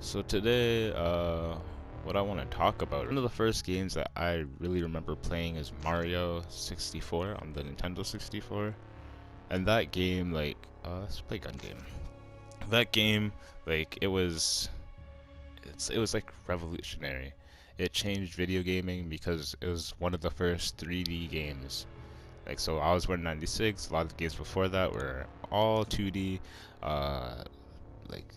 So today, what I want to talk about, one of the first games that I really remember playing is Mario 64 on the Nintendo 64. And that game, let's play gun game. That game, it was like revolutionary. It changed video gaming because it was one of the first 3D games. So I was born in '96. A lot of the games before that were all 2D. Uh, like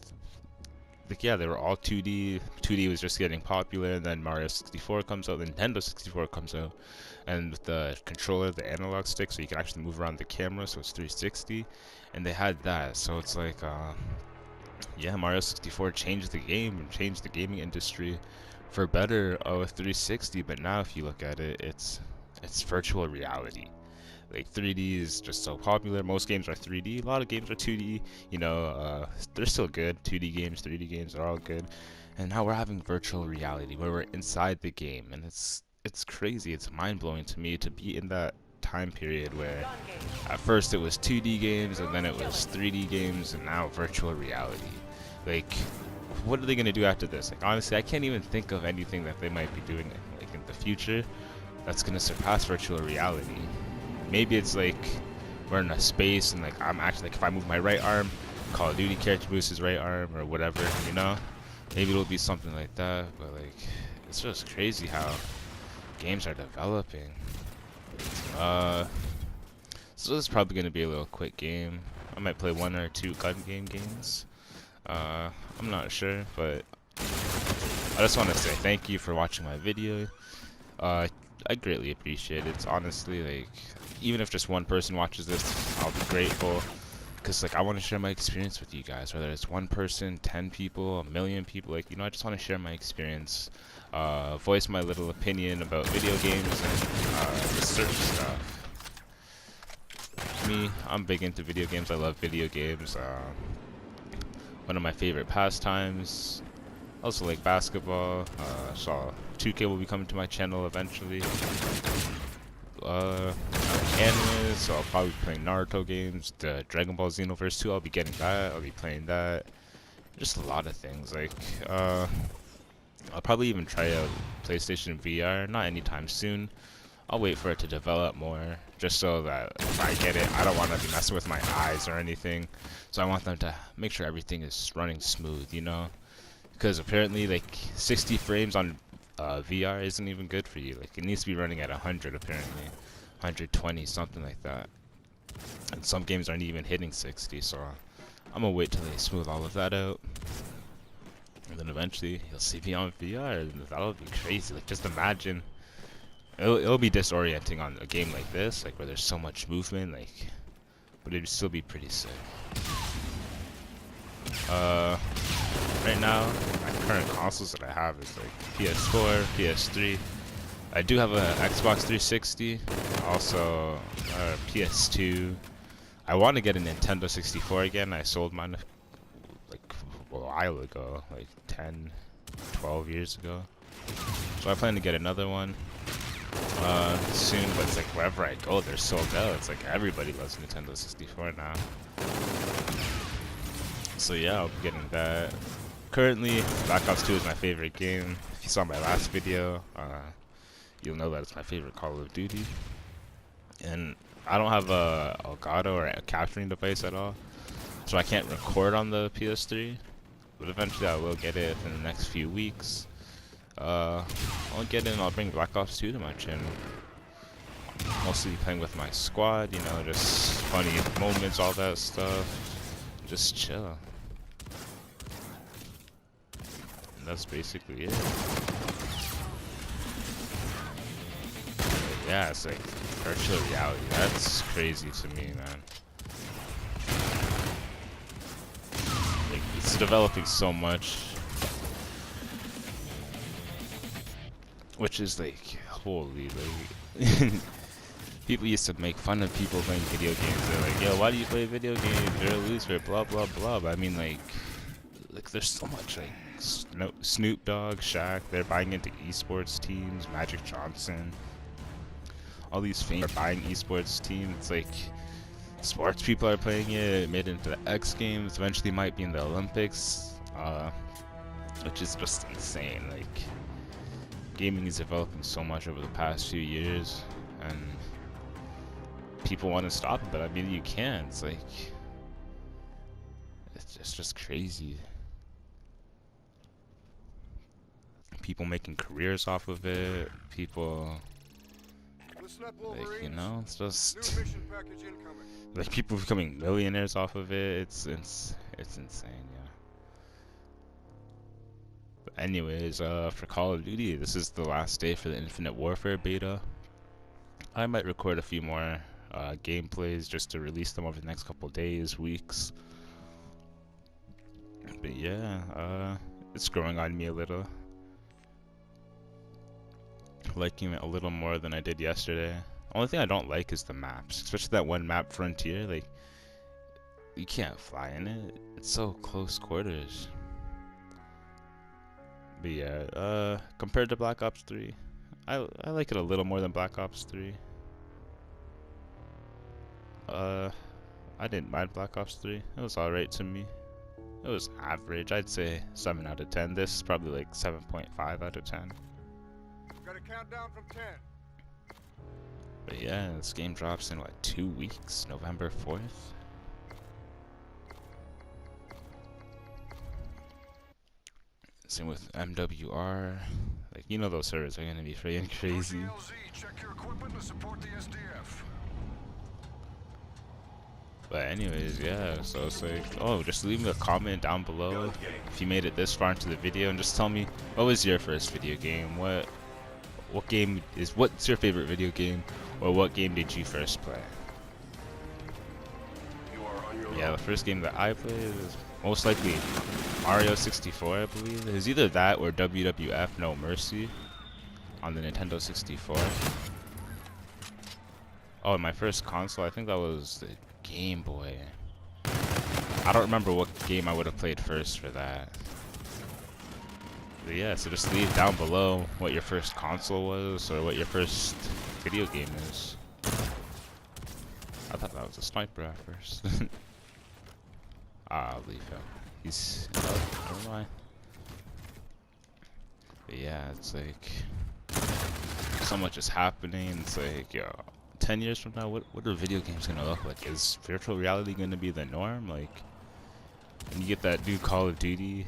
yeah, they were all 2D. 2D was just getting popular, and then Mario 64 comes out, the Nintendo 64 comes out, and with the controller, the analog stick, so you can actually move around the camera, so it's 360, and they had that. So it's yeah, Mario 64 changed the game and changed the gaming industry for better with 360. But now, if you look at it, it's virtual reality. 3D is just so popular. Most games are 3D. A lot of games are 2D. They're still good. 2D games, 3D games are all good. And now we're having virtual reality where we're inside the game, and it's crazy. It's mind blowing to me to be in that time period where at first it was 2D games, and then it was 3D games, and now virtual reality. Like, what are they gonna do after this? Honestly, I can't even think of anything that they might be doing in the future that's gonna surpass virtual reality. Maybe it's we're in a space and I'm actually if I move my right arm, Call of Duty character moves his right arm or whatever, you know? Maybe it'll be something like that, but it's just crazy how games are developing. So this is probably gonna be a little quick game. I might play one or two gun game games. I'm not sure, but I just want to say thank you for watching my video. I greatly appreciate it. It's honestly even if just one person watches this, I'll be grateful because I want to share my experience with you guys. Whether it's one person, 10 people, a million people, I just want to share my experience, voice my little opinion about video games and just certain stuff. Me, I'm big into video games. I love video games. One of my favorite pastimes. Also like basketball. So 2K will be coming to my channel eventually. Anime, so I'll probably be playing Naruto games. The Dragon Ball Xenoverse 2, I'll be getting that. I'll be playing that. Just a lot of things. I'll probably even try out PlayStation VR. Not anytime soon. I'll wait for it to develop more, just so that if I get it, I don't want to be messing with my eyes or anything. So I want them to make sure everything is running smooth, you know? Because apparently 60 frames on VR isn't even good for you. It needs to be running at 100 apparently, 120, something like that. And some games aren't even hitting 60, so I'm gonna wait till they smooth all of that out. And then eventually you'll see me on VR, and that'll be crazy. Just imagine. It'll be disorienting on a game like this, where there's so much movement, but it'd still be pretty sick. Right now, my current consoles that I have is PS4, PS3. I do have a Xbox 360, also PS2. I want to get a Nintendo 64 again. I sold mine a while ago, 10, 12 years ago. So I plan to get another one soon, but it's wherever I go, they're sold out. It's everybody loves Nintendo 64 now. So yeah, I'll be getting that. Currently, Black Ops 2 is my favorite game. If you saw my last video, you'll know that it's my favorite Call of Duty. And I don't have a Elgato or a capturing device at all, so I can't record on the PS3. But eventually I will get it in the next few weeks. I'll get it and I'll bring Black Ops 2 to my channel. Mostly playing with my squad, just funny moments, all that stuff. Just chill. And that's basically it. But yeah, it's virtual reality. That's crazy to me, man. It's developing so much. Which is holy, people used to make fun of people playing video games. They're yo, why do you play video games? You're a loser, blah blah blah. But I mean, there's so much Snoop Dogg, Shaq, they're buying into esports teams. Magic Johnson, all these famous are buying esports teams. Sports people are playing it. It made it into the X Games. Eventually, might be in the Olympics. which is just insane. Like, gaming is developing so much over the past few years, and people want to stop it, but I mean, you can't. It's like, it's just crazy. People making careers off of it, people, like, you know, it's just like people becoming millionaires off of it. It's insane, yeah. But anyways, for Call of Duty, this is the last day for the Infinite Warfare beta. I might record a few more gameplays just to release them over the next couple days, weeks. But yeah, it's growing on me a little. Liking it a little more than I did yesterday. Only thing I don't like is the maps, especially that one map, Frontier. Like, you can't fly in it. It's so close quarters. But yeah, compared to Black Ops 3, I like it a little more than Black Ops 3. I didn't mind Black Ops 3. It was alright to me. It was average. I'd say 7 out of 10. This is probably like 7.5 out of 10. Got a countdown from 10. But yeah, this game drops in what, 2 weeks? November 4th? Same with MWR. Like, you know, those servers are gonna be freaking crazy. Check your equipment and support the SDF. But anyways, yeah, so it's like, oh, just leave me a comment down below if you made it this far into the video, and just tell me, what was your first video game? What's your favorite video game, or what game did you first play? Yeah, the first game that I played was most likely Mario 64, I believe. It was either that or WWF No Mercy on the Nintendo 64. Oh, and my first console, I think that was the Game Boy. I don't remember what game I would have played first for that. But yeah, so just leave down below what your first console was, or what your first video game is. I thought that was a sniper at first. I'll leave him. He's... oh, never mind. But yeah, it's like... so much is happening. It's like, yo, 10 years from now, what are video games gonna look like? Is virtual reality gonna be the norm? Like, when you get that new Call of Duty,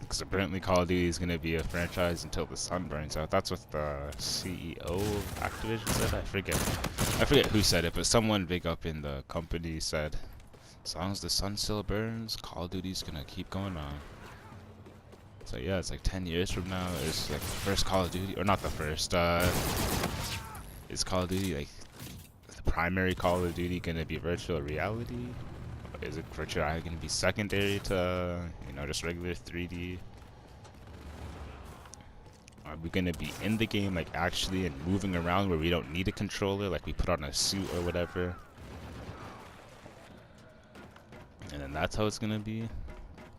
because apparently Call of Duty is gonna be a franchise until the sun burns out. That's what the CEO of Activision said. I forget who said it, but someone big up in the company said, as long as the sun still burns, Call of Duty's gonna keep going on. So yeah, it's like 10 years from now, it's like the first Call of Duty, or not the first, is Call of Duty like the primary Call of Duty gonna be virtual reality? Or is it virtual reality gonna be secondary to, you know, just regular 3D? Are we gonna be in the game, like actually, and moving around where we don't need a controller, like we put on a suit or whatever? And then that's how it's gonna be?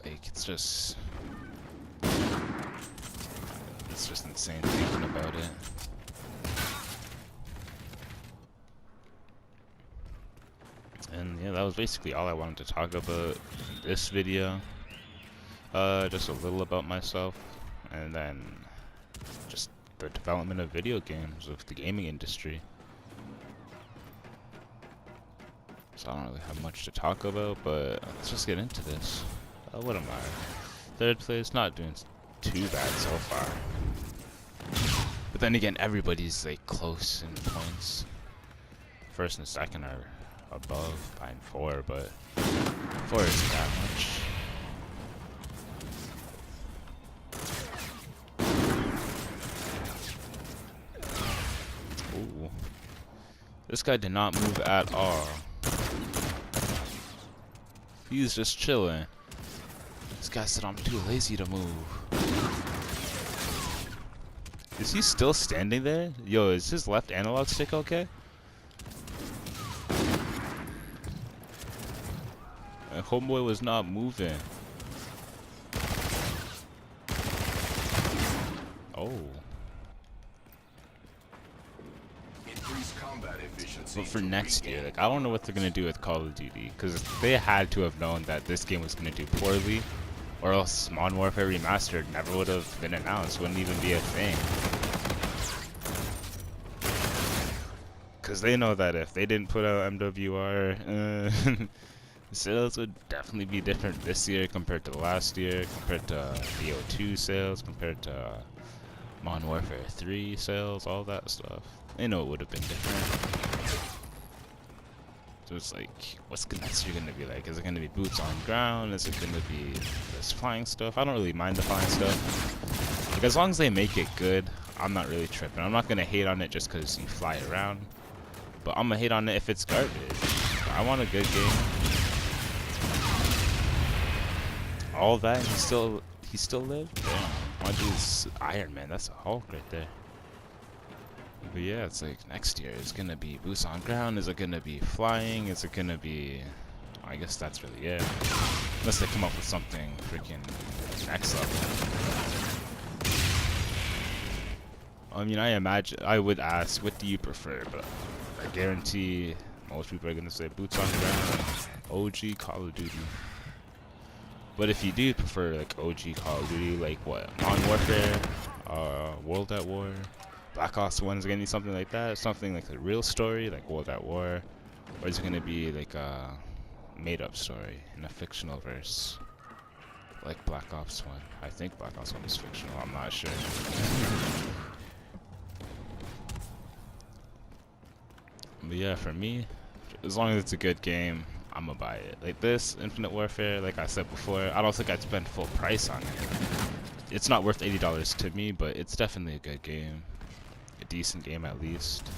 Like, it's just insane thinking about it. And yeah, that was basically all I wanted to talk about in this video. Just a little about myself, and then just the development of video games, of the gaming industry. So I don't really have much to talk about, but let's just get into this. What am I? Third place, not doing too bad so far. But then again, everybody's like close in points. First and second are above by 4, but 4 isn't that much. Ooh. This guy did not move at all. He's just chilling. This guy said, I'm too lazy to move. Is he still standing there? Yo, is his left analog stick okay? Homeboy was not moving. Oh. But for next year, like, I don't know what they're gonna do with Call of Duty, because they had to have known that this game was gonna do poorly, Or else Modern Warfare Remastered never would have been announced, wouldn't even be a thing. Because they know that if they didn't put out MWR, sales would definitely be different this year compared to last year, compared to BO2 sales, compared to Modern Warfare 3 sales, all that stuff. They know it would have been different. So it's like, what's next year gonna be like? Is it gonna be boots on ground? Is it gonna be this flying stuff? I don't really mind the flying stuff. Like, as long as they make it good, I'm not really tripping. I'm not gonna hate on it just because you fly around. But I'm gonna hate on it if it's garbage. I want a good game. All that, he still lived? Damn. My dude's Iron Man, that's a Hulk right there. But yeah, it's like next year, it's gonna be boots on ground, is it gonna be flying, is it gonna be... I guess that's really it. Unless they come up with something freaking next level. I mean, I would ask, what do you prefer, but I guarantee most people are gonna say boots on ground, OG Call of Duty. But if you do prefer like OG Call of Duty, like what, Modern Warfare, World at War, Black Ops 1, is it gonna be something like that? Something like a real story, like World at War, or is it gonna be like a made-up story in a fictional verse, like Black Ops 1? I think Black Ops 1 is fictional. I'm not sure. But yeah, for me, as long as it's a good game, I'm gonna buy it. Like this, Infinite Warfare, like I said before, I don't think I'd spend full price on it. It's not worth $80 to me, but it's definitely a good game. A decent game at least.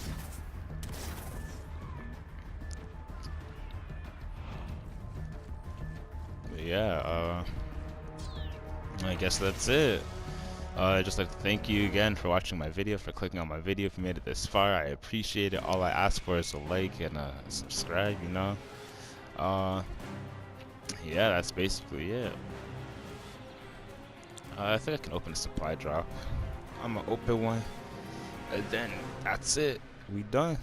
But yeah, I guess that's it. I'd just like to thank you again for watching my video, for clicking on my video. If you made it this far, I appreciate it. All I ask for is a like and a subscribe, you know. Yeah, that's basically it. I think I can open a supply drop. I'm gonna open one, and then that's it. We done.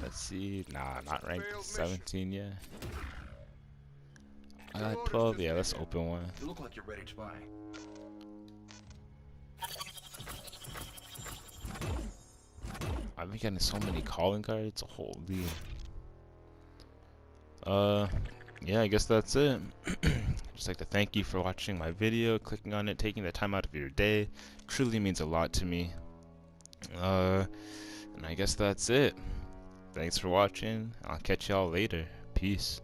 Let's see. Nah, not ranked 17 yet. I got 12. Yeah, let's open one. You look like you're ready to buy. I've been getting so many calling cards. Holy. Yeah, I guess that's it. Just like to thank you for watching my video, clicking on it, taking the time out of your day. Truly means a lot to me. And I guess that's it. Thanks for watching. I'll catch y'all later. Peace.